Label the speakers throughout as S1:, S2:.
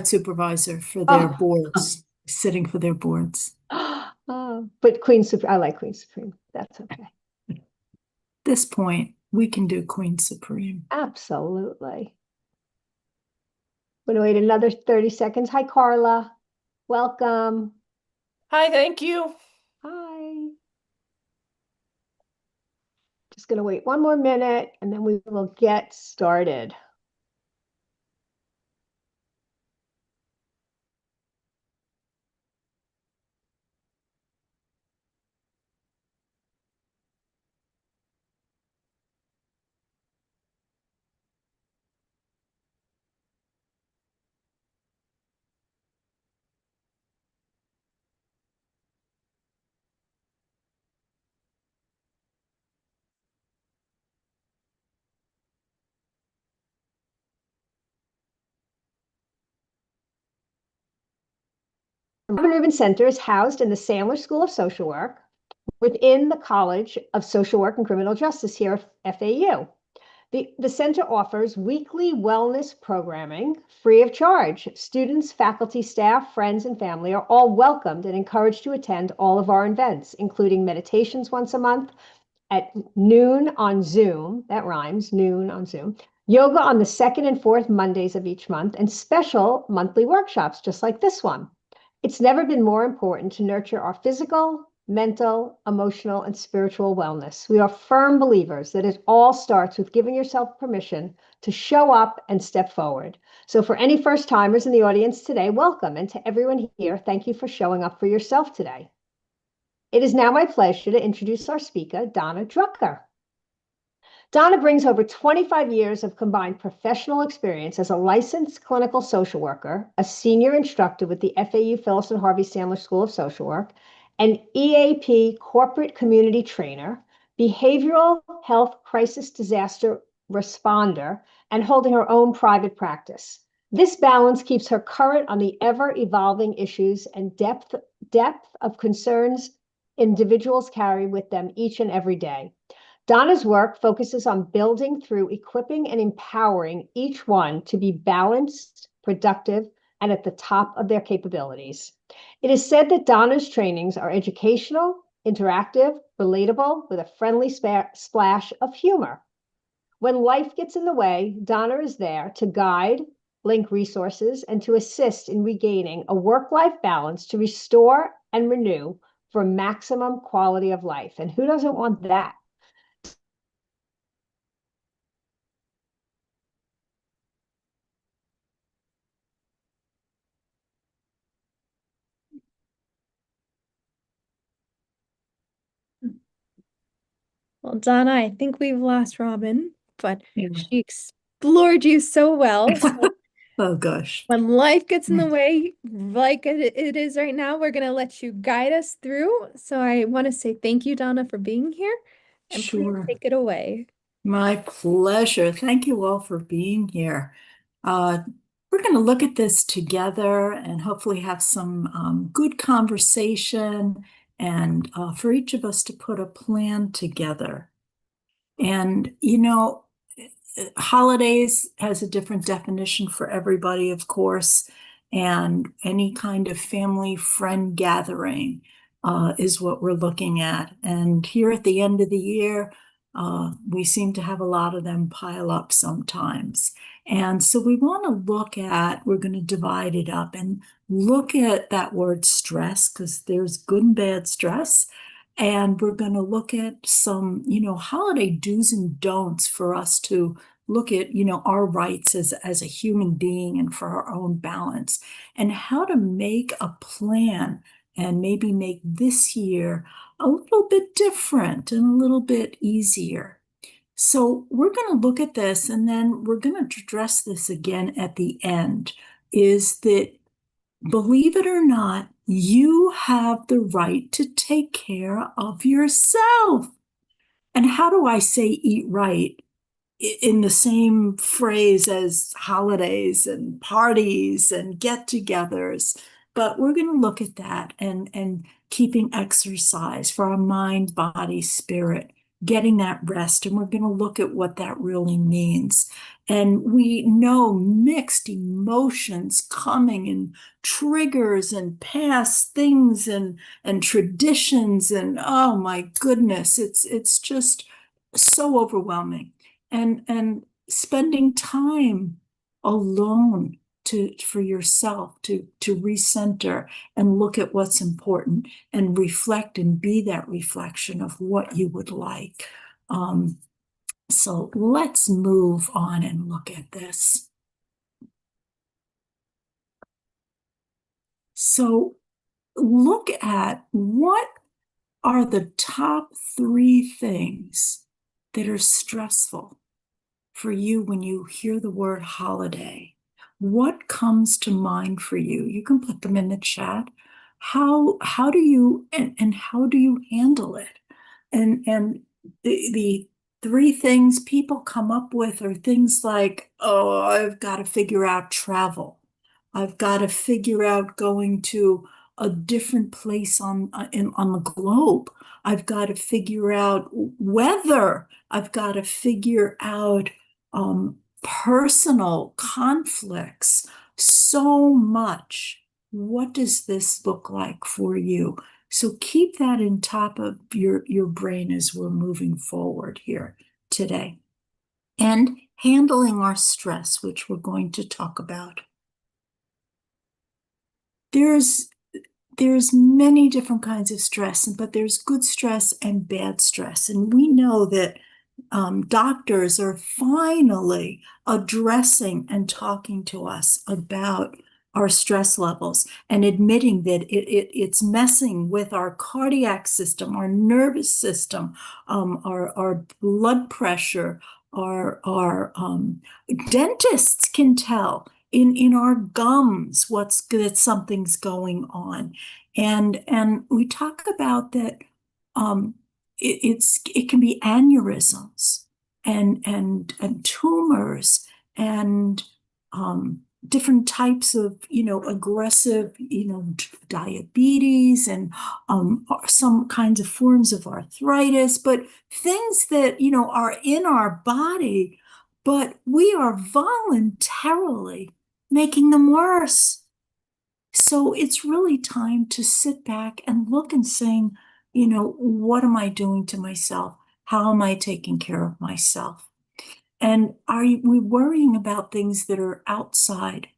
S1: supervisor for their
S2: Oh,
S1: boards, sitting for their boards.
S2: but Queen Supreme, I like Queen Supreme. That's okay.
S1: At this point, we can do Queen Supreme.
S2: Absolutely. We're gonna wait another 30 seconds. Hi, Carla. Welcome.
S3: Hi, thank you.
S2: Hi. Just gonna wait one more minute and then we will get started. Robin Rubin Center is housed in the Sandler School of Social Work within the College of Social Work and Criminal Justice here at FAU. The center offers weekly wellness programming free of charge. Students, faculty, staff, friends, and family are all welcomed and encouraged to attend all of our events, including meditations once a month at noon on Zoom. That rhymes, noon on Zoom. Yoga on the second and fourth Mondays of each month, and special monthly workshops just like this one. It's never been more important to nurture our physical, mental, emotional, and spiritual wellness. We are firm believers that it all starts with giving yourself permission to show up and step forward. So for any first timers in the audience today, welcome. And to everyone here, thank you for showing up for yourself today. It is now my pleasure to introduce our speaker, Donna Drucker. Donna brings over 25 years of combined professional experience as a licensed clinical social worker, a senior instructor with the FAU Phyllis and Harvey Sandler School of Social Work, an EAP corporate community trainer, behavioral health crisis disaster responder, and holding her own private practice. This balance keeps her current on the ever-evolving issues and depth of concerns individuals carry with them each and every day. Donna's work focuses on building through equipping and empowering each one to be balanced, productive, and at the top of their capabilities. It is said that Donna's trainings are educational, interactive, relatable, with a friendly splash of humor. When life gets in the way, Donna is there to guide, link resources, and to assist in regaining a work-life balance to restore and renew for maximum quality of life. And who doesn't want that?
S4: Well, Donna, I think we've lost Robin, but
S1: Yeah.
S4: she explored you so well. So
S1: Oh, gosh.
S4: when life gets in the way, like it is right now, we're going to let you guide us through. So I want to say thank you, Donna, for being here, and please
S1: Sure.
S4: take it away.
S1: My pleasure. Thank you all for being here. Uh, we're going to look at this together and hopefully have some good conversation and for each of us to put a plan together. And, holidays has a different definition for everybody, of course, and any kind of family friend gathering is what we're looking at. And here at the end of the year, we seem to have a lot of them pile up sometimes. And so we want to we're going to divide it up and look at that word stress, because there's good and bad stress. And we're going to look at some, holiday do's and don'ts for us to look at, our rights as a human being and for our own balance, and how to make a plan and maybe make this year a little bit different and a little bit easier. So we're going to look at this, and then we're going to address this again at the end, is that, believe it or not, you have the right to take care of yourself. And how do I say eat right in the same phrase as holidays and parties and get-togethers? But we're going to look at that and keeping exercise for our mind, body, spirit getting that rest, and we're going to look at what that really means. And we know mixed emotions coming and triggers and past things and traditions, and oh my goodness, it's just so overwhelming. And spending time alone for yourself to recenter and look at what's important and reflect and be that reflection of what you would like. So let's move on and look at this. So look at what are the top 3 things that are stressful for you when you hear the word holiday. What comes to mind for you? You can put them in the chat. How do you and how do you handle it? And the 3 things people come up with are things like, oh, I've got to figure out travel. I've got to figure out going to a different place on the globe. I've got to figure out weather. I've got to figure out personal conflicts. So much. What does this look like for you? So keep that in top of your brain as we're moving forward here today. And handling our stress, which we're going to talk about. There's many different kinds of stress, but there's good stress and bad stress. And we know that doctors are finally addressing and talking to us about our stress levels and admitting that it's messing with our cardiac system, our nervous system, our blood pressure, our dentists can tell in our gums that something's going on. And we talk about that it can be aneurysms and tumors and different types of aggressive diabetes and some kinds of forms of arthritis, but things that are in our body, but we are voluntarily making them worse. So it's really time to sit back and look and saying, what am I doing to myself? How am I taking care of myself? And are we worrying about things that are outside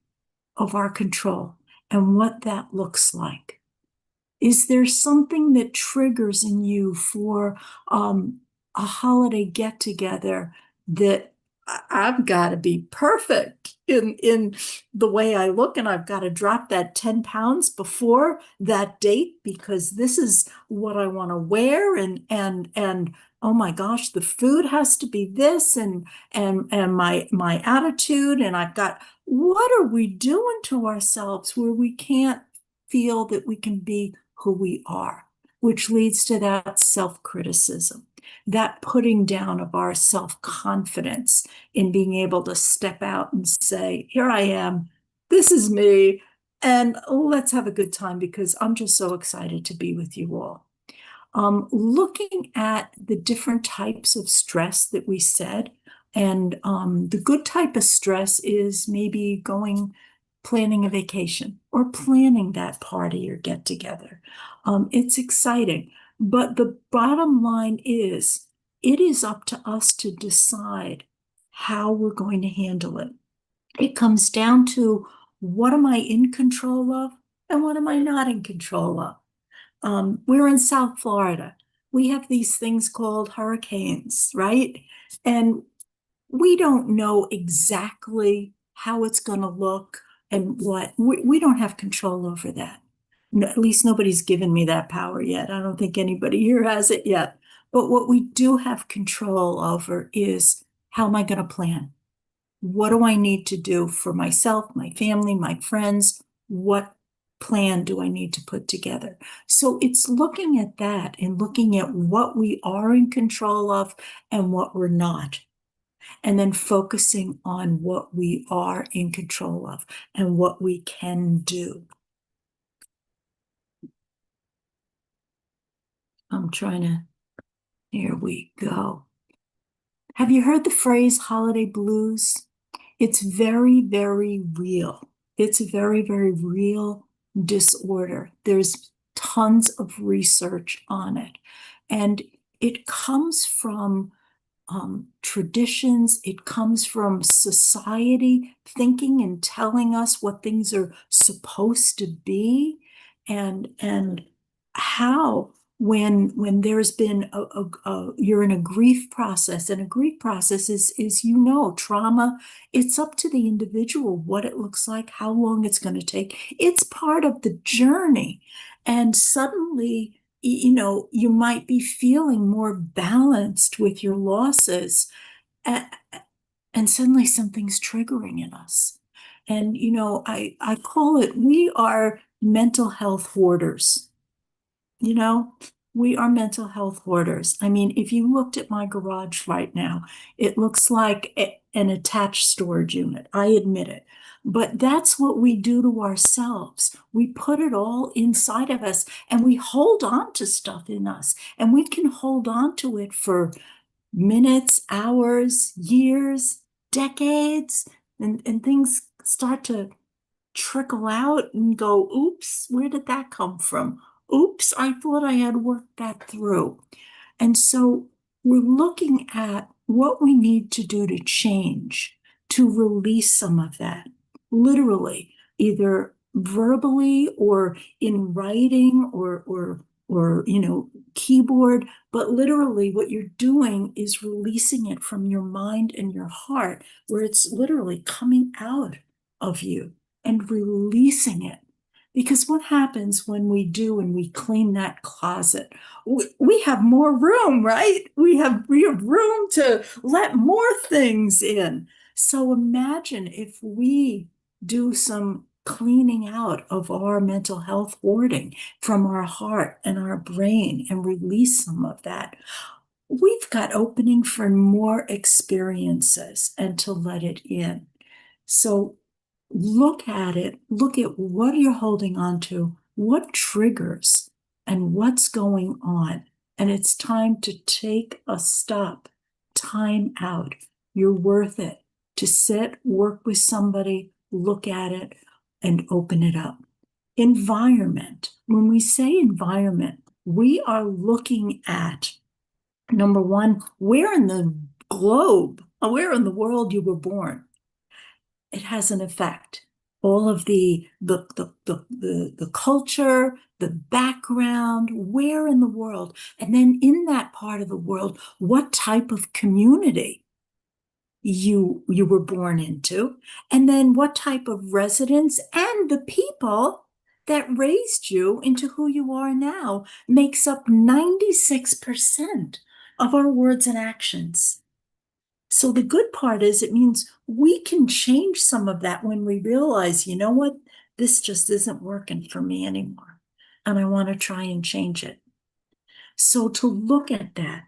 S1: of our control and what that looks like? Is there something that triggers in you for a holiday get together that I've got to be perfect in the way I look, and I've got to drop that 10 pounds before that date because this is what I want to wear, and oh my gosh, the food has to be this, and my attitude, and what are we doing to ourselves where we can't feel that we can be who we are, which leads to that self-criticism, that putting down of our self-confidence in being able to step out and say, here I am, this is me, and let's have a good time because I'm just so excited to be with you all. Looking at the different types of stress that we said, and the good type of stress is maybe planning a vacation or planning that party or get together. It's exciting, but the bottom line is it is up to us to decide how we're going to handle it. It comes down to what am I in control of and what am I not in control of. We're in South Florida. We have these things called hurricanes, right? And we don't know exactly how it's going to look and what. We don't have control over that. No, at least nobody's given me that power yet. I don't think anybody here has it yet. But what we do have control over is how am I going to plan? What do I need to do for myself, my family, my friends? What plan do I need to put together? So it's looking at that and looking at what we are in control of and what we're not. And then focusing on what we are in control of and what we can do. I'm trying to Here we go. Have you heard the phrase holiday blues? It's very, very real. It's a very, very real disorder. There's tons of research on it. And it comes from traditions. It comes from society thinking and telling us what things are supposed to be, and how when there's been you're in a grief process, and a grief process is trauma. It's up to the individual what it looks like, how long it's going to take. It's part of the journey, and suddenly you might be feeling more balanced with your losses, and suddenly something's triggering in us. And, I call it, we are mental health hoarders. We are mental health hoarders. I mean, if you looked at my garage right now, it looks like an attached storage unit. I admit it. But that's what we do to ourselves. We put it all inside of us, and we hold on to stuff in us, and we can hold on to it for minutes, hours, years, decades, and things start to trickle out and go, oops, where did that come from? Oops, I thought I had worked that through. And so we're looking at what we need to do to change, to release some of that, literally, either verbally or in writing or keyboard. But literally what you're doing is releasing it from your mind and your heart, where it's literally coming out of you and releasing it. Because what happens when we do and we clean that closet? We have more room, right? We have room to let more things in. So imagine if we do some cleaning out of our mental health hoarding from our heart and our brain and release some of that. We've got opening for more experiences and to let it in. So look at it, look at what you're holding on to, what triggers, and what's going on. And it's time to take a stop, time out. You're worth it. To sit, work with somebody, look at it, and open it up. Environment. When we say environment, we are looking at, number one, where in the globe, where in the world you were born. It has an effect. All of the culture, the background, where in the world, and then in that part of the world, what type of community you were born into, and then what type of residence, and the people that raised you into who you are now makes up 96% of our words and actions. So the good part is it means we can change some of that when we realize, you know what, this just isn't working for me anymore, and I want to try and change it. So to look at that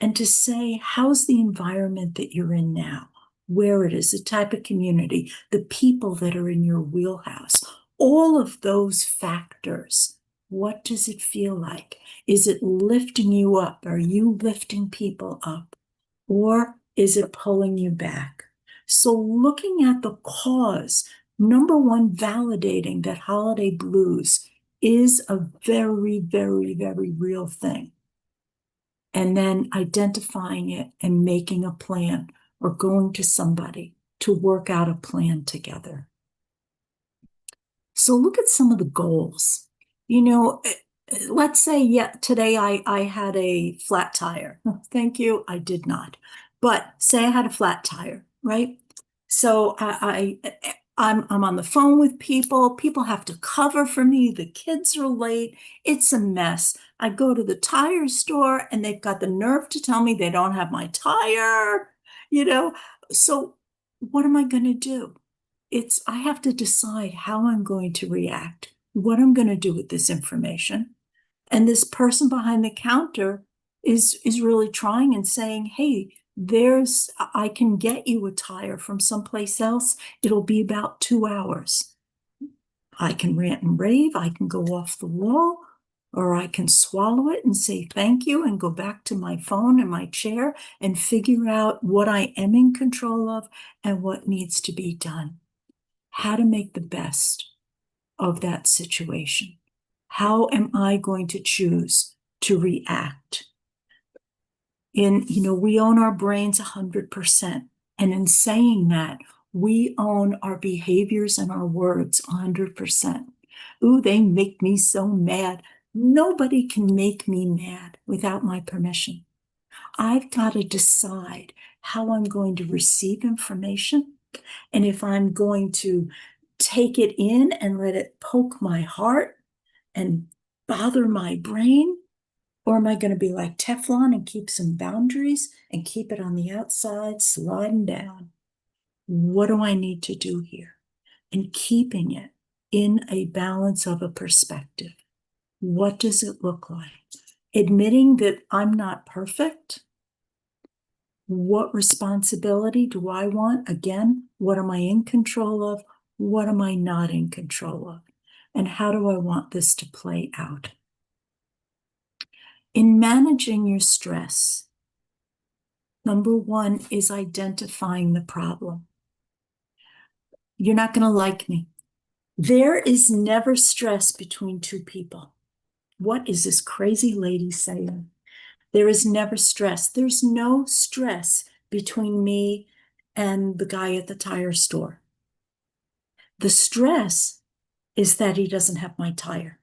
S1: and to say, how's the environment that you're in now, where it is, the type of community, the people that are in your wheelhouse, all of those factors. What does it feel like? Is it lifting you up? Are you lifting people up? Or is it pulling you back? So looking at the cause, number one, validating that holiday blues is a very, very, very real thing. And then identifying it and making a plan, or going to somebody to work out a plan together. So look at some of the goals. Let's say, today I had a flat tire. Thank you, I did not. But say I had a flat tire, right? So I'm on the phone with people. People have to cover for me. The kids are late. It's a mess. I go to the tire store and they've got the nerve to tell me they don't have my tire, So what am I going to do? I have to decide how I'm going to react, what I'm going to do with this information. And this person behind the counter is really trying and saying, hey, I can get you a tire from someplace else. It'll be about 2 hours. I can rant and rave. I can go off the wall, or I can swallow it and say thank you and go back to my phone and my chair and figure out what I am in control of and what needs to be done. How to make the best of that situation. How am I going to choose to react? We own our brains 100%. And in saying that, we own our behaviors and our words 100%. Ooh, they make me so mad. Nobody can make me mad without my permission. I've got to decide how I'm going to receive information and if I'm going to take it in and let it poke my heart and bother my brain, or am I going to be like Teflon and keep some boundaries and keep it on the outside, sliding down? What do I need to do here? And keeping it in a balance of a perspective. What does it look like? Admitting that I'm not perfect. What responsibility do I want? Again, what am I in control of? What am I not in control of? And how do I want this to play out? In managing your stress, number one is identifying the problem. You're not going to like me. There is never stress between two people. What is this crazy lady saying? There is never stress. There's no stress between me and the guy at the tire store. The stress is that he doesn't have my tire.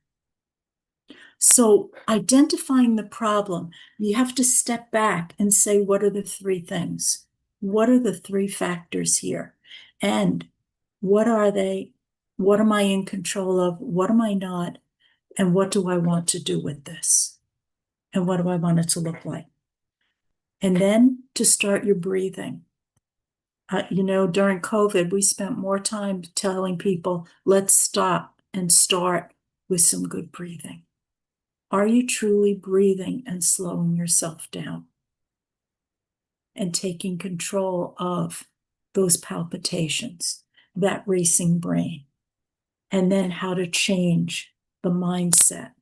S1: So identifying the problem, you have to step back and say, what are the three things? What are the three factors here? And what are they? What am I in control of? What am I not? And what do I want to do with this? And what do I want it to look like? And then to start your breathing. During COVID, we spent more time telling people, let's stop and start with some good breathing. Are you truly breathing and slowing yourself down and taking control of those palpitations, that racing brain? And then how to change the mindset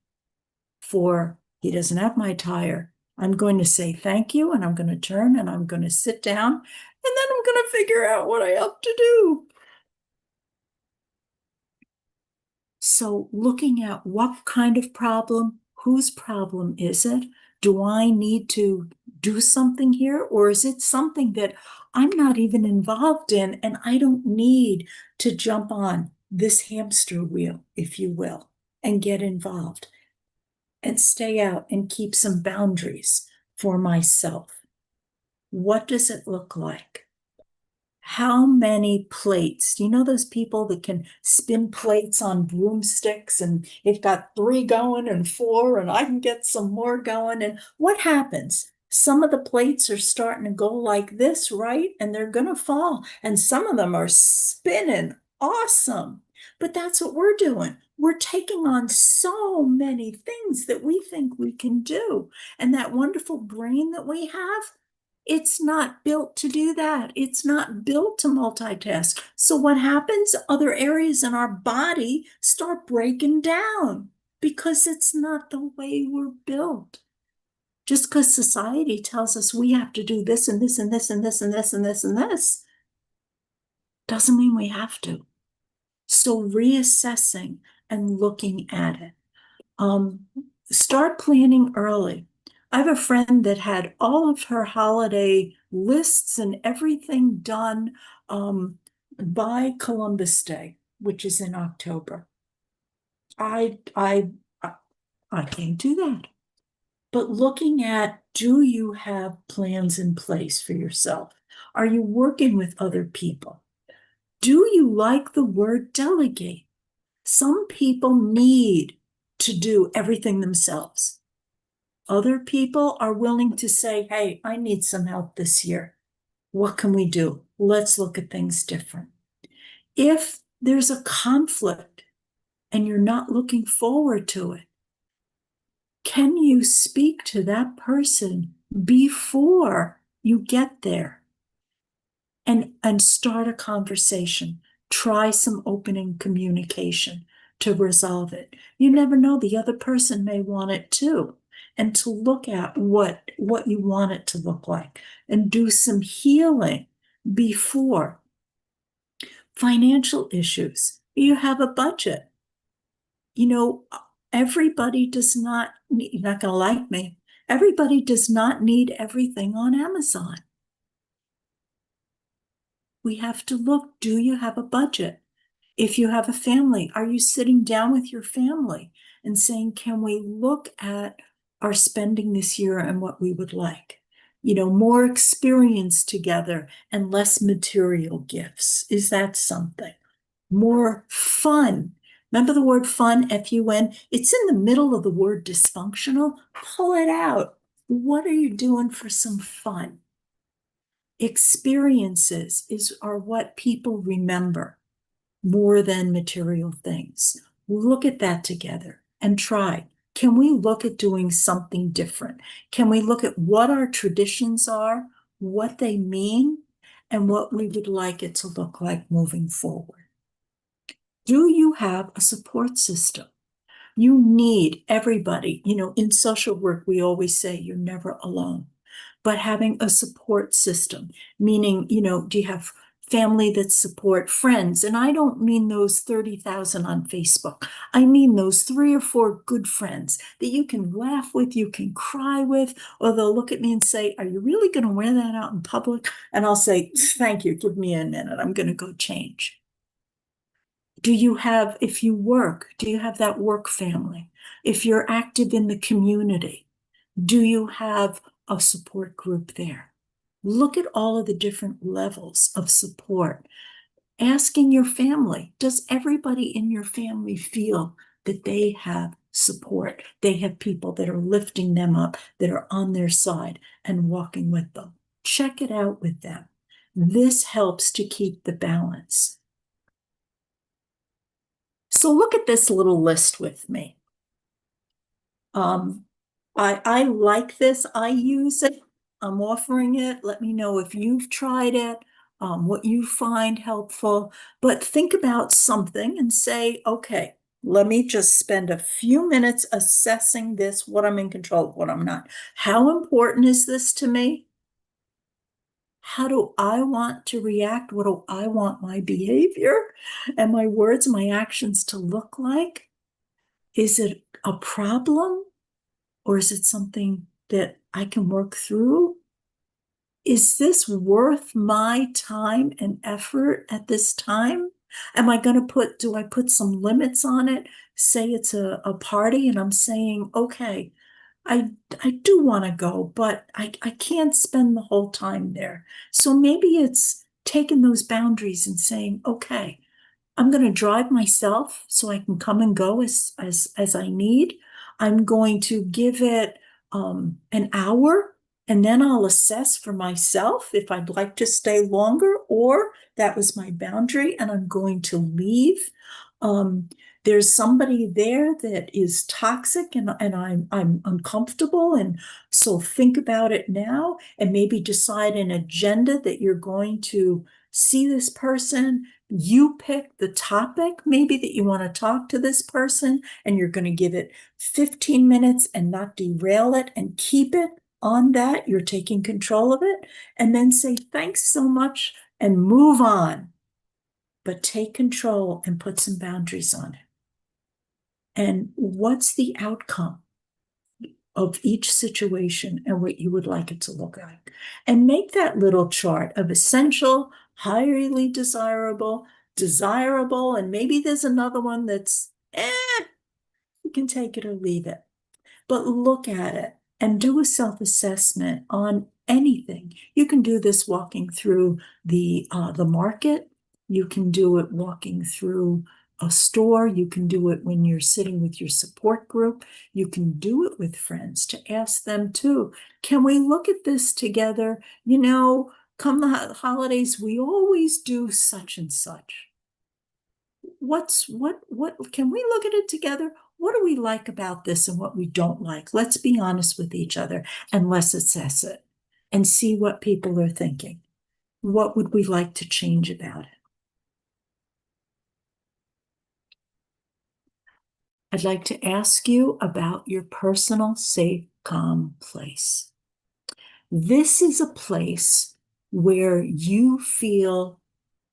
S1: for, he doesn't have my tire. I'm going to say thank you, and I'm going to turn and I'm going to sit down, and then I'm going to figure out what I have to do. So looking at what kind of problem, whose problem is it? Do I need to do something here, or is it something that I'm not even involved in and I don't need to jump on this hamster wheel, if you will, and get involved and stay out and keep some boundaries for myself? What does it look like? How many plates? Do you know those people that can spin plates on broomsticks and they've got 3 going and 4 and I can get some more going? And what happens? Some of the plates are starting to go like this, right? And they're going to fall. And some of them are spinning awesome. But that's what we're doing. We're taking on so many things that we think we can do. And that wonderful brain that we have, it's not built to do that. It's not built to multitask. So what happens? Other areas in our body start breaking down because it's not the way we're built. Just because society tells us we have to do this and this and this and this and this and this and this doesn't mean we have to. So reassessing and looking at it. Start planning early. I have a friend that had all of her holiday lists and everything done by Columbus Day, which is in October. I can't do that. But looking at, do you have plans in place for yourself? Are you working with other people? Do you like the word delegate? Some people need to do everything themselves. Other people are willing to say, hey, I need some help this year. What can we do? Let's look at things different. If there's a conflict and you're not looking forward to it, can you speak to that person before you get there and start a conversation? Try some opening communication. to resolve it. You never know, the other person may want it too. And to look at what you want it to look like and do some healing before. Financial issues. You have a budget. You know, everybody does not, you're not going to like me, everybody does not need everything on Amazon. We have to look, do you have a budget? If you have a family, are you sitting down with your family and saying, can we look at our spending this year and what we would like? You know, more experience together and less material gifts. Is that something? More fun. Remember the word fun, F-U-N? It's in the middle of the word dysfunctional. Pull it out. What are you doing for some fun? Experiences are what people remember more than material things. Look at that together and try. Can we look at doing something different? Can we look at what our traditions are, what they mean, and what we would like it to look like moving forward? Do you have a support system? You need everybody. You know, in social work, we always say you're never alone. But having a support system, meaning, you know, do you have family that support, friends? And I don't mean those 30,000 on Facebook. I mean those 3 or 4 good friends that you can laugh with, you can cry with, or they'll look at me and say, are you really going to wear that out in public? And I'll say, thank you, give me a minute, I'm going to go change. Do you have, if you work, do you have that work family? If you're active in the community, do you have a support group there? Look at all of the different levels of support. Asking your family, does everybody in your family feel that they have support? They have people that are lifting them up, that are on their side and walking with them. Check it out with them. This helps to keep the balance. So look at this little list with me. I like this. I use it. I'm offering it. Let me know if you've tried it, what you find helpful. But think about something and say, okay, let me just spend a few minutes assessing this, what I'm in control of, what I'm not. How important is this to me? How do I want to react? What do I want my behavior and my words, my actions to look like? Is it a problem or is it something that I can work through? Is this worth my time and effort at this time? Am I going to do I put some limits on it? Say it's a party and I'm saying, okay, I do want to go, but I can't spend the whole time there. So maybe it's taking those boundaries and saying, okay, I'm going to drive myself so I can come and go as I need. I'm going to give it an hour and then I'll assess for myself if I'd like to stay longer or that was my boundary and I'm going to leave. There's somebody there that is toxic and I'm uncomfortable. And so think about it now and maybe decide an agenda that you're going to see this person. You pick the topic maybe that you want to talk to this person and you're going to give it 15 minutes and not derail it and keep it on that. You're taking control of it and then say, thanks so much and move on. But take control and put some boundaries on it. And what's the outcome of each situation and what you would like it to look like? And make that little chart of essential, highly desirable, desirable, and maybe there's another one that's, you can take it or leave it. But look at it and do a self-assessment on anything. You can do this walking through the market. You can do it walking through a store. You can do it when you're sitting with your support group. You can do it with friends to ask them too. Can we look at this together? You know, come the holidays, we always do such and such. What can we look at it together? What do we like about this and what we don't like? Let's be honest with each other and let's assess it and see what people are thinking. What would we like to change about it? I'd like to ask you about your personal safe, calm place. This is a place where you feel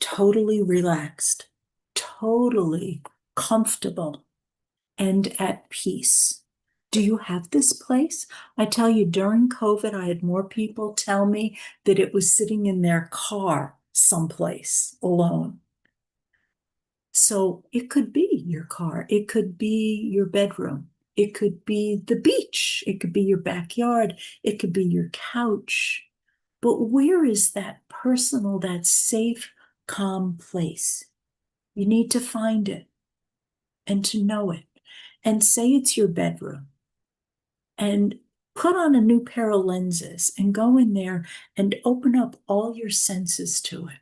S1: totally relaxed, totally comfortable, and at peace. Do you have this place? I tell you, during COVID, I had more people tell me that it was sitting in their car someplace alone. So it could be your car, it could be your bedroom, it could be the beach, it could be your backyard, it could be your couch. But where is that personal, that safe, calm place? You need to find it and to know it. And say it's your bedroom. And put on a new pair of lenses and go in there and open up all your senses to it.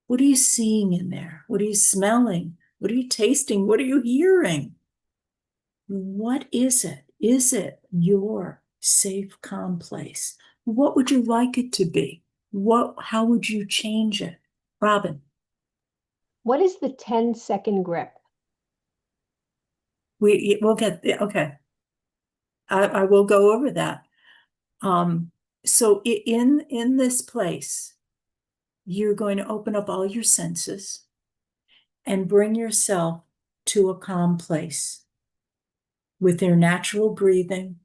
S1: What are you seeing in there? What are you smelling? What are you tasting? What are you hearing? What is it? Is it your safe, calm place? What would you like it to be? How would you change it? Robin,
S2: What is the 10-second grip?
S1: we'll get there. Okay. I will go over that. So in this place, you're going to open up all your senses and bring yourself to a calm place with their natural breathing.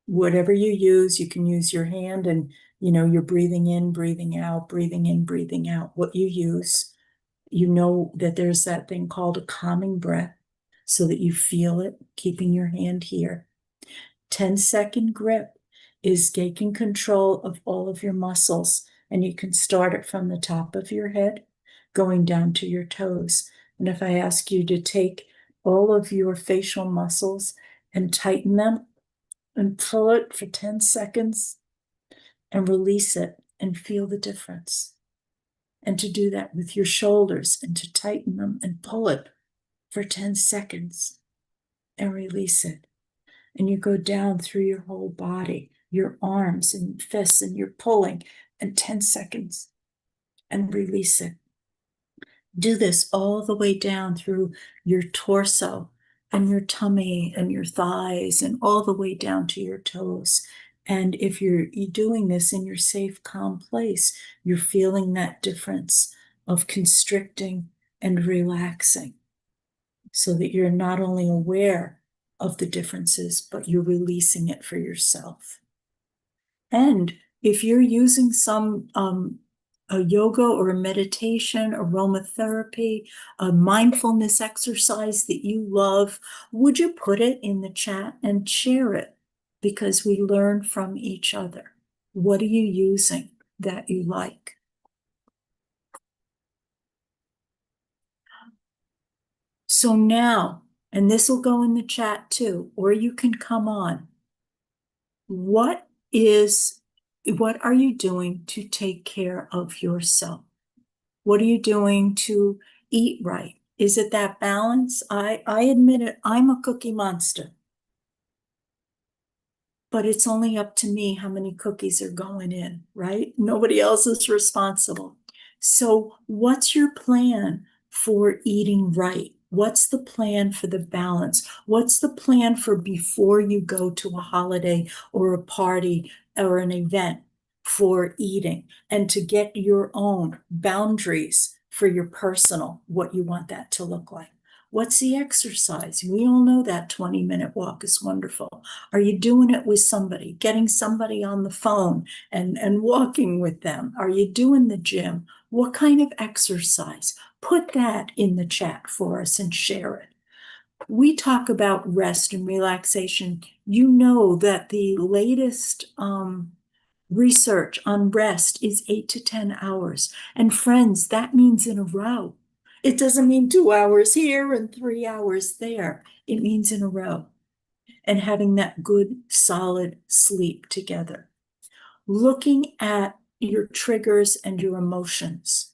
S1: Whatever you use, you can use your hand and, you're breathing in, breathing out, breathing in, breathing out, what you use. You know that there's that thing called a calming breath so that you feel it, keeping your hand here. 10-second grip is taking control of all of your muscles, and you can start it from the top of your head, going down to your toes. And if I ask you to take all of your facial muscles and tighten them and pull it for 10 seconds and release it and feel the difference. And to do that with your shoulders and to tighten them and pull it for 10 seconds and release it. And you go down through your whole body, your arms and fists, and you're pulling and 10 seconds and release it. Do this all the way down through your torso and your tummy and your thighs and all the way down to your toes. And if you're doing this in your safe, calm place, you're feeling that difference of constricting and relaxing so that you're not only aware of the differences, but you're releasing it for yourself. And if you're using some a yoga or a meditation, aromatherapy, a mindfulness exercise that you love, would you put it in the chat and share it? Because we learn from each other. What are you using that you like? So now, and this will go in the chat too, or you can come on. What are you doing to take care of yourself? What are you doing to eat right? Is it that balance? I admit it, I'm a cookie monster. But it's only up to me how many cookies are going in, right? Nobody else is responsible. So what's your plan for eating right? What's the plan for the balance? What's the plan for before you go to a holiday or a party or an event for eating and to get your own boundaries for your personal, what you want that to look like? What's the exercise? We all know that 20-minute walk is wonderful. Are you doing it with somebody, getting somebody on the phone and walking with them? Are you doing the gym? What kind of exercise? Put that in the chat for us and share it. We talk about rest and relaxation. You know that the latest research on rest is 8 to 10 hours. And friends, that means in a row. It doesn't mean 2 hours here and 3 hours there. It means in a row. And having that good, solid sleep together. Looking at your triggers and your emotions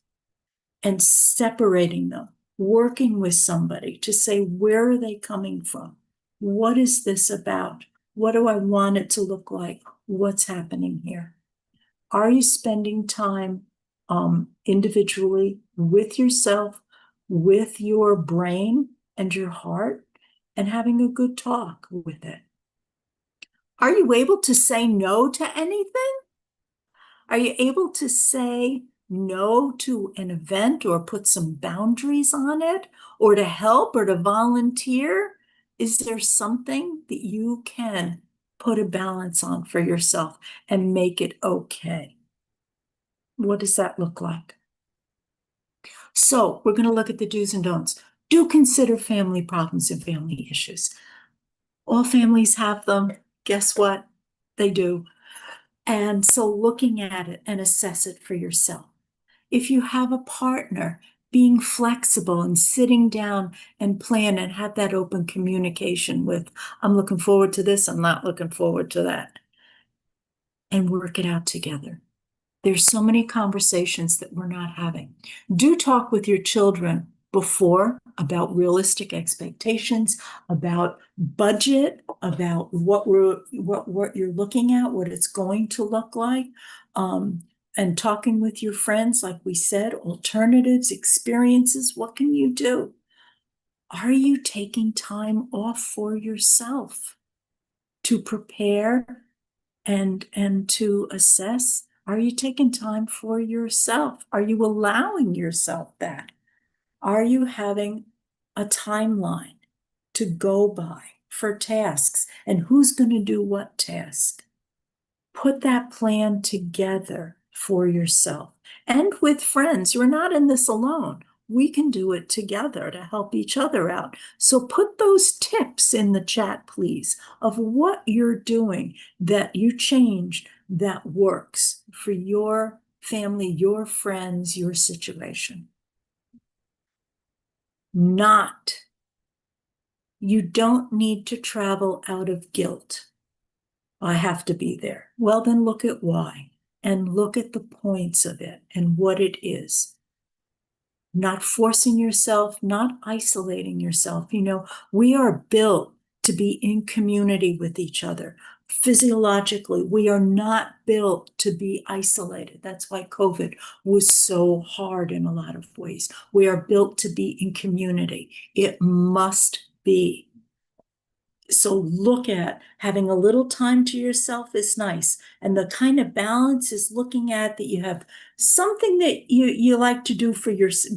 S1: and separating them. Working with somebody to say, where are they coming from? What is this about? What do I want it to look like? What's happening here? Are you spending time individually with yourself, with your brain and your heart, and having a good talk with it. Are you able to say no to anything? Are you able to say no to an event or put some boundaries on it, or to help or to volunteer? Is there something that you can put a balance on for yourself and make it okay? What does that look like? So we're going to look at the do's and don'ts. Do consider family problems and family issues. All families have them. Guess what? They do. And so looking at it and assess it for yourself. If you have a partner, being flexible and sitting down and plan and have that open communication with, I'm looking forward to this, I'm not looking forward to that, and work it out together. There's so many conversations that we're not having. Do talk with your children before about realistic expectations, about budget, about what you're looking at, what it's going to look like, and talking with your friends, like we said, alternatives, experiences. What can you do? Are you taking time off for yourself to prepare and to assess? Are you taking time for yourself? Are you allowing yourself that? Are you having a timeline to go by for tasks, and who's going to do what task? Put that plan together for yourself and with friends. You're not in this alone. We can do it together to help each other out. So put those tips in the chat, please, of what you're doing that you changed that works for your family, your friends, your situation. You don't need to travel out of guilt. I have to be there. Well, then look at why and look at the points of it and what it is. Not forcing yourself, not isolating yourself. You know, we are built to be in community with each other. Physiologically, we are not built to be isolated. That's why COVID was so hard in a lot of ways. We are built to be in community. It must be. So look at having a little time to yourself is nice. And the kind of balance is looking at that you have something that you like to do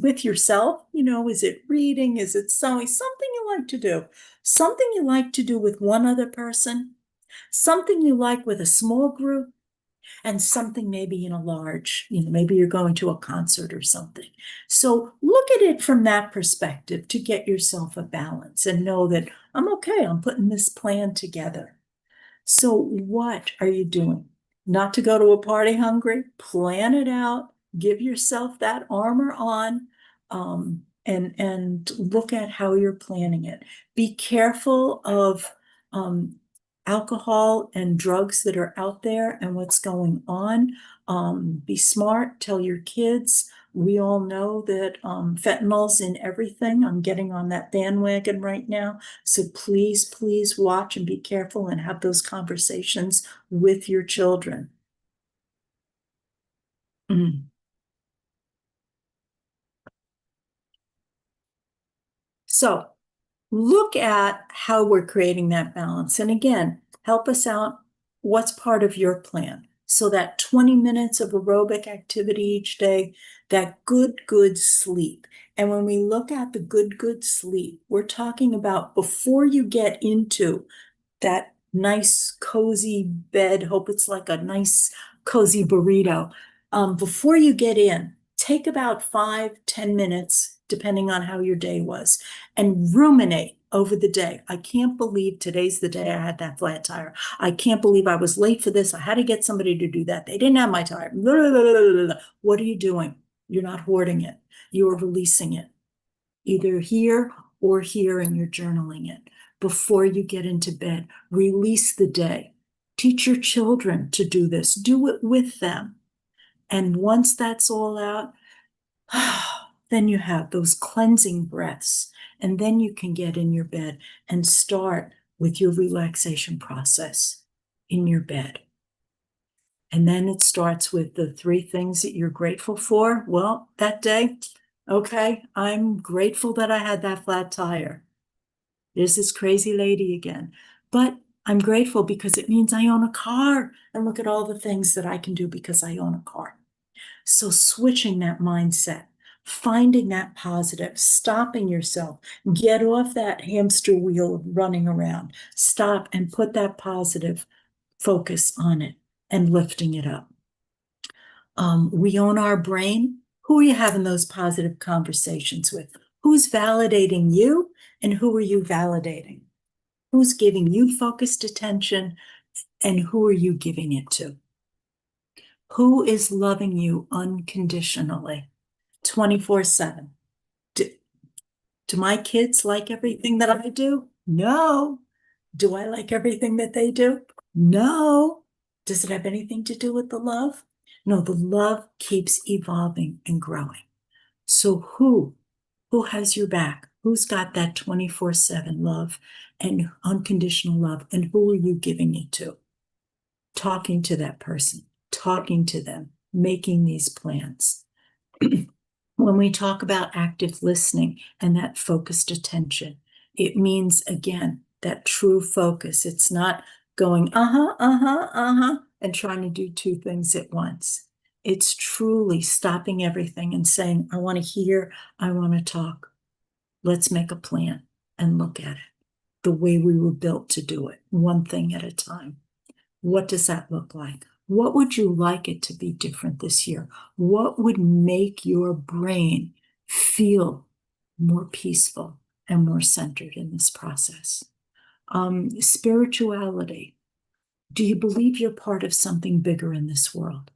S1: with yourself. You know, is it reading? Is it sewing? Something you like to do. Something you like to do with one other person. Something you like with a small group. And something maybe in a large, maybe you're going to a concert or something. So look at it from that perspective to get yourself a balance and know that I'm okay, I'm putting this plan together. So what are you doing? Not to go to a party hungry? Plan it out, give yourself that armor on, and look at how you're planning it. Be careful of alcohol and drugs that are out there and what's going on. Be smart, tell your kids. We all know that fentanyl's in everything. I'm getting on that bandwagon right now. So please, please watch and be careful and have those conversations with your children. So look at how we're creating that balance. And again, help us out. What's part of your plan? So that 20 minutes of aerobic activity each day, that good sleep. And when we look at the good sleep, we're talking about before you get into that nice cozy bed, hope it's like a nice cozy burrito. Before you get in, take about 5-10 minutes, depending on how your day was, and ruminate over the day. I can't believe today's the day I had that flat tire. I can't believe I was late for this. I had to get somebody to do that. They didn't have my tire. What are you doing? You're not hoarding it. You are releasing it, either here or here, and you're journaling it. Before you get into bed, release the day. Teach your children to do this. Do it with them. And once that's all out, then you have those cleansing breaths. And then you can get in your bed and start with your relaxation process in your bed. And then it starts with the 3 things that you're grateful for. Well, that day, okay, I'm grateful that I had that flat tire. There's this crazy lady again. But I'm grateful because it means I own a car, and look at all the things that I can do because I own a car. So switching that mindset, finding that positive, stopping yourself, get off that hamster wheel of running around, stop and put that positive focus on it and lifting it up. We own our brain. Who are you having those positive conversations with? Who's validating you, and who are you validating? Who's giving you focused attention, and who are you giving it to? Who is loving you unconditionally, 24/7? Do my kids like everything that I do? No. Do I like everything that they do? No. Does it have anything to do with the love? No, the love keeps evolving and growing. So who has your back? Who's got that 24/7 love and unconditional love? And who are you giving it to? Talking to that person, talking to them, making these plans. When we talk about active listening and that focused attention, it means, again, that true focus. It's not going, and trying to do two things at once. It's truly stopping everything and saying, I want to hear, I want to talk. Let's make a plan and look at it the way we were built to do it, one thing at a time. What does that look like? What would you like it to be different this year? What would make your brain feel more peaceful and more centered in this process? Spirituality. Do you believe you're part of something bigger in this world?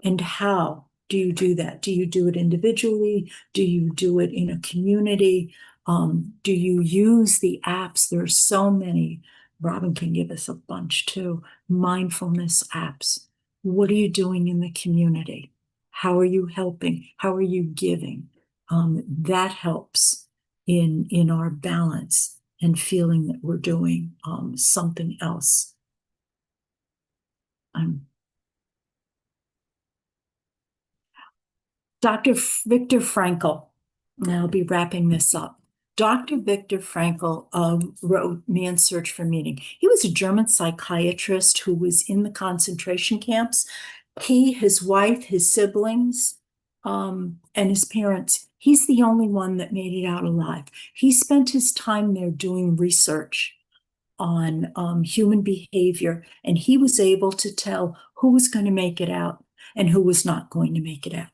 S1: And how do you do that? Do you do it individually? Do you do it in a community? Do you use the apps? There are so many. Robin can give us a bunch too. Mindfulness apps. What are you doing in the community? How are you helping? How are you giving? That helps in our balance and feeling that we're doing something else. Dr. Viktor Frankl, and I'll be wrapping this up. Dr. Viktor Frankl wrote Man's Search for Meaning. He was a German psychiatrist who was in the concentration camps. He, his wife, his siblings, and his parents, he's the only one that made it out alive. He spent his time there doing research on human behavior, and he was able to tell who was going to make it out and who was not going to make it out.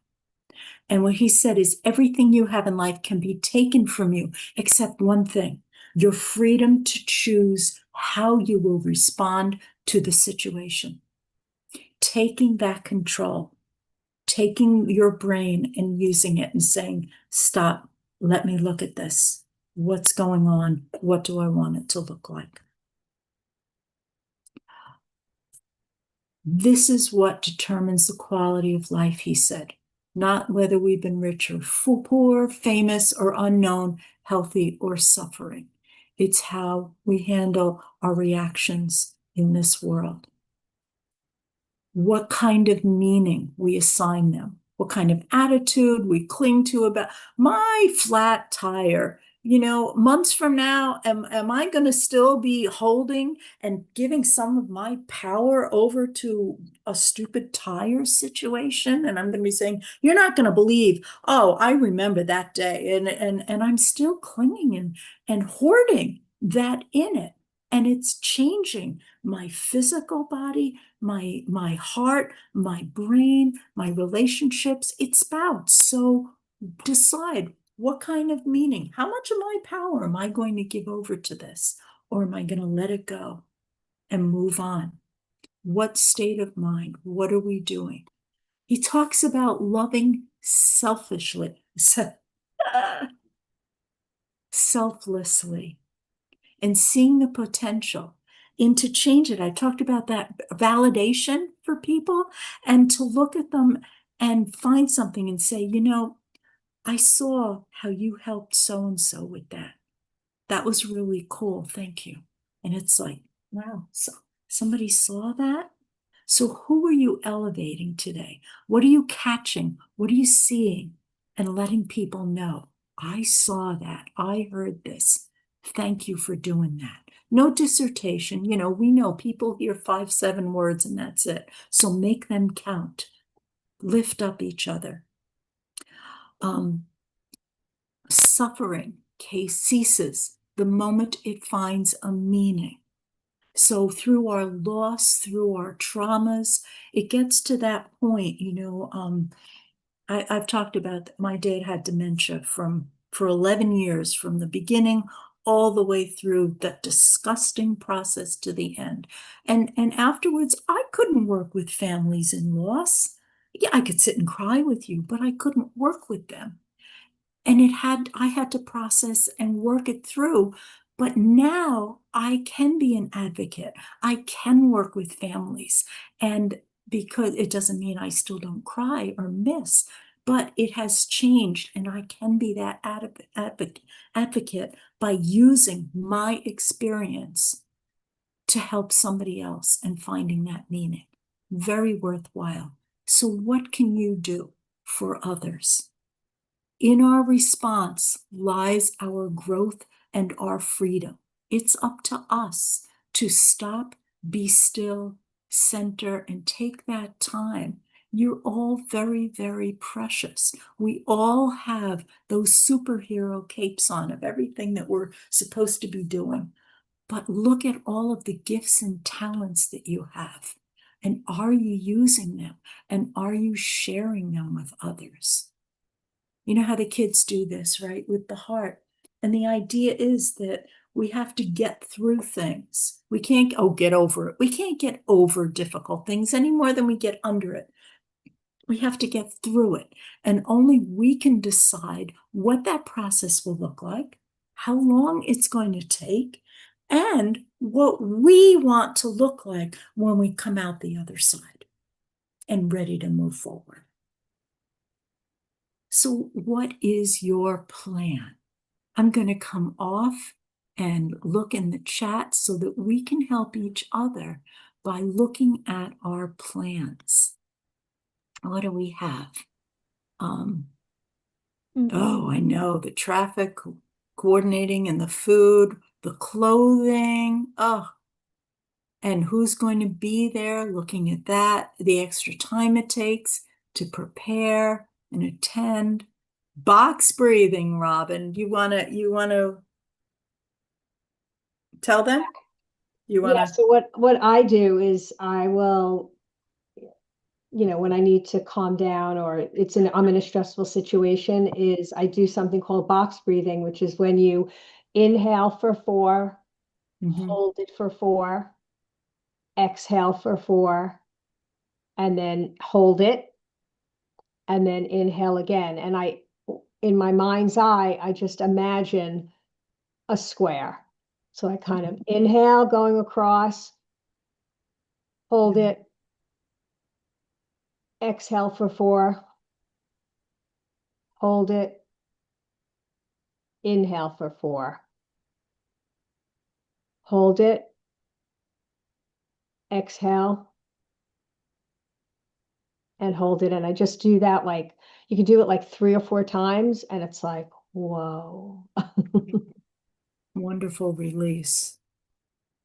S1: And what he said is everything you have in life can be taken from you, except one thing, your freedom to choose how you will respond to the situation. Taking back control, taking your brain and using it and saying, stop, let me look at this. What's going on? What do I want it to look like? This is what determines the quality of life, he said. Not whether we've been rich or poor, famous or unknown, healthy or suffering. It's how we handle our reactions in this world. What kind of meaning we assign them. What kind of attitude we cling to about my flat tire. You know, months from now, am I going to still be holding and giving some of my power over to a stupid tire situation? And I'm going to be saying, you're not going to believe, oh, I remember that day. And I'm still clinging and hoarding that in it. And it's changing my physical body, my heart, my brain, my relationships. It's about. So decide. What kind of meaning? How much of my power am I going to give over to this? Or am I going to let it go and move on? What state of mind? What are we doing? He talks about loving selfishly, selflessly, and seeing the potential. And to change it, I talked about that validation for people, and to look at them and find something and say, you know, I saw how you helped so-and-so with that. That was really cool. Thank you. And it's like, wow, so somebody saw that? So who are you elevating today? What are you catching? What are you seeing? And letting people know, I saw that. I heard this. Thank you for doing that. No dissertation. We know people hear 5, 7 words and that's it. So make them count. Lift up each other. Suffering ceases the moment it finds a meaning. So through our loss, through our traumas, it gets to that point, I've talked about that my dad had dementia for 11 years, from the beginning all the way through that disgusting process to the end. And afterwards, I couldn't work with families in loss. Yeah, I could sit and cry with you, but I couldn't work with them. And I had to process and work it through. But now I can be an advocate. I can work with families. And because it doesn't mean I still don't cry or miss, but it has changed, and I can be that advocate by using my experience to help somebody else and finding that meaning. Very worthwhile. So what can you do for others? In our response lies our growth and our freedom. It's up to us to stop, be still, center, and take that time. You're all very, very precious. We all have those superhero capes on of everything that we're supposed to be doing. But look at all of the gifts and talents that you have. And are you using them? And are you sharing them with others? You know how the kids do this, right? With the heart. And the idea is that we have to get through things. We can't, get over it. We can't get over difficult things any more than we get under it. We have to get through it. And only we can decide what that process will look like, how long it's going to take, and what we want to look like when we come out the other side and ready to move forward. So what is your plan? I'm going to come off and look in the chat so that we can help each other by looking at our plans. What do we have? Oh, I know, the traffic coordinating and the food, the clothing. Oh, and who's going to be there, looking at that, the extra time it takes to prepare and attend. Box breathing, Robin. You wanna tell them?
S2: Yeah, so what I do is I will, when I need to calm down or I'm in a stressful situation, is I do something called box breathing, which is when you inhale for 4, hold it for 4, exhale for 4, and then hold it, and then inhale again. And in my mind's eye, I just imagine a square. So I kind of inhale going across, hold it, exhale for 4, hold it, inhale for 4, hold it, exhale, and hold it. And I just do that, like, you can do it like 3 or 4 times, and it's like, whoa.
S1: Wonderful release.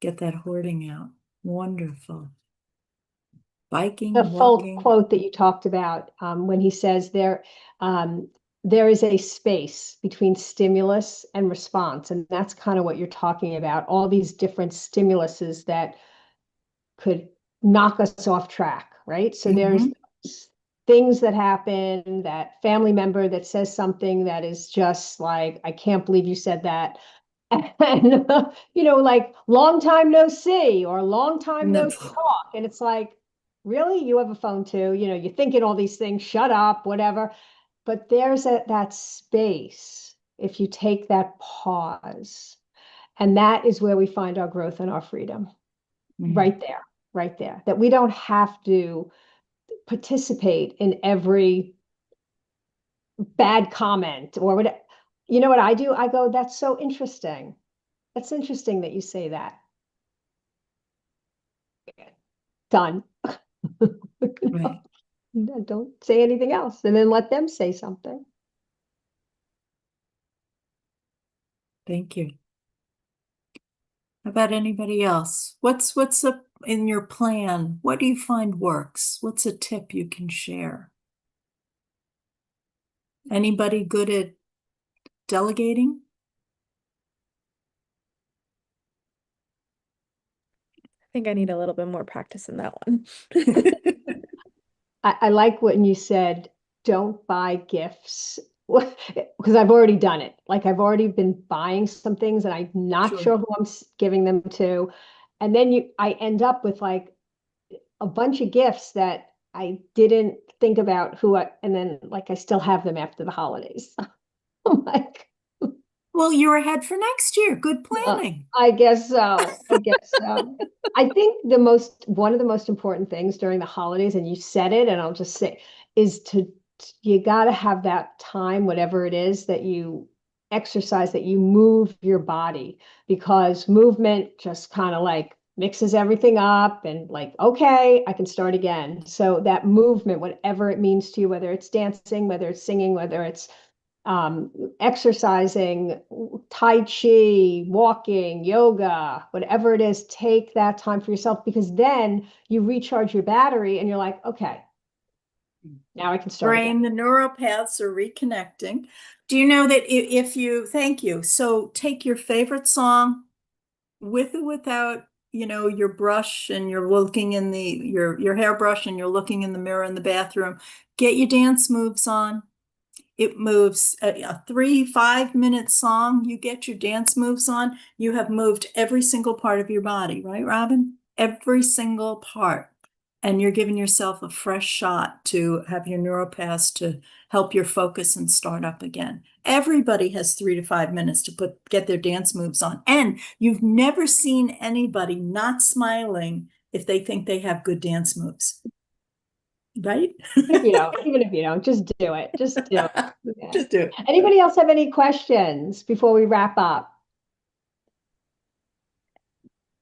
S1: Get that hoarding out. Wonderful. Biking,
S2: The full
S1: walking.
S2: quote that you talked about, when he says there is a space between stimulus and response. And that's kind of what you're talking about. All these different stimuluses that could knock us off track, right? So there's things that happen, that family member that says something that is just like, I can't believe you said that. And, like, long time no see, or long time no talk. And it's like, really? You have a phone too, you're thinking all these things, shut up, whatever. But there's that space if you take that pause. And that is where we find our growth and our freedom. Right there, that we don't have to participate in every bad comment or what. You know what I do? I go, that's so interesting. That's interesting that you say that. Done.
S1: Right.
S2: Don't say anything else, and then let them say something.
S1: Thank you. How about anybody else? What's up in your plan? What do you find works? What's a tip you can share? Anybody good at delegating?
S4: I think I need a little bit more practice in that one.
S2: I like when you said, don't buy gifts. Because I've already done it. Like I've already been buying some things and I'm not
S1: Sure.
S2: sure who I'm giving them to. And then I end up with like a bunch of gifts that I didn't think about and then like I still have them after the holidays. I'm like,
S1: Well, you're ahead for next year. Good
S2: uh,
S1: planning.
S2: I guess so. I guess so. I think one of the most important things during the holidays, and you said it, and I'll just say, is you got to have that time, whatever it is that you exercise, that you move your body, because movement just kind of like mixes everything up and like, okay, I can start again. So that movement, whatever it means to you, whether it's dancing, whether it's singing, whether it's exercising, Tai Chi, walking, yoga, whatever it is, take that time for yourself, because then you recharge your battery and you're like, okay, now I can start again.
S1: Brain, the neural paths are reconnecting. Do you know that if you, thank you. So take your favorite song with or without, your brush and you're looking in your hairbrush and you're looking in the mirror in the bathroom. Get your dance moves on. It moves a 3-5 minute song. You get your dance moves on. You have moved every single part of your body, right, Robin? Every single part. And you're giving yourself a fresh shot to have your neuropaths to help your focus and start up again. Everybody has 3 to 5 minutes to get their dance moves on. And you've never seen anybody not smiling if they think they have good dance moves. Right?
S2: Even if you don't, just do it. Just do it. Yeah.
S1: Just do it.
S2: Anybody else have any questions before we wrap up?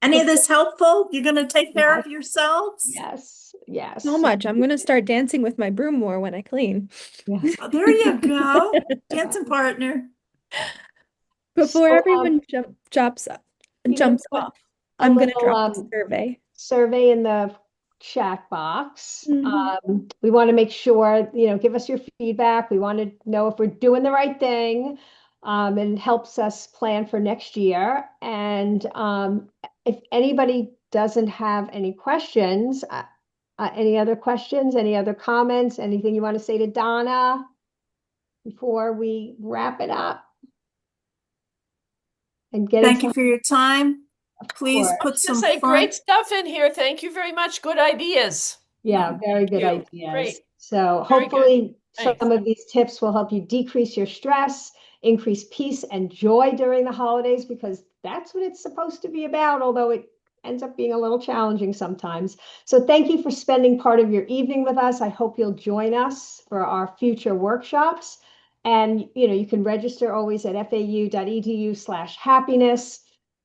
S1: Any of this helpful? You're going to take care of yourselves?
S2: Yes. Yes.
S4: So much. I'm gonna start dancing with my broom more when I clean.
S2: Yes.
S1: Oh, there you go. Dancing partner.
S4: Before
S2: So,
S4: everyone jumps
S2: put
S4: off,
S2: a
S4: I'm gonna
S2: little
S4: drop the survey.
S2: survey in the chat box.
S4: Mhm.
S2: We want to make sure, give us your feedback. We want to know if we're doing the right thing. And it helps us plan for next year. And if anybody doesn't have any questions, any other questions, any other comments, anything you want to say to Donna before we wrap it up? And get
S1: Thank
S2: into,
S1: you for your time. Please
S2: course.
S1: put
S3: To
S1: some
S3: say
S1: fun.
S3: great stuff in here. Thank you very much. Good ideas.
S2: Yeah, very good
S3: you.
S2: ideas.
S3: Great.
S2: So
S3: Very good.
S2: hopefully some
S3: Thanks.
S2: of these tips will help you decrease your stress, increase peace and joy during the holidays, because that's what it's supposed to be about, although it ends up being a little challenging sometimes. So thank you for spending part of your evening with us. I hope you'll join us for our future workshops. And you can register always at fau.edu/happiness.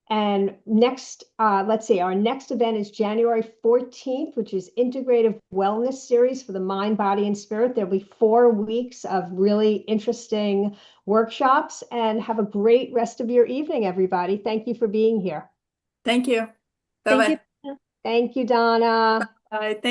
S2: And next, let's see, our next event is January 14th, which is Integrative Wellness Series for the Mind, Body, and Spirit. There'll be 4 weeks of really interesting workshops, and have a great rest of your evening, everybody. Thank you for being here.
S1: Thank you.
S4: Thank
S1: Bye-bye.
S4: you.
S2: Thank you, Donna.
S1: Bye. Thank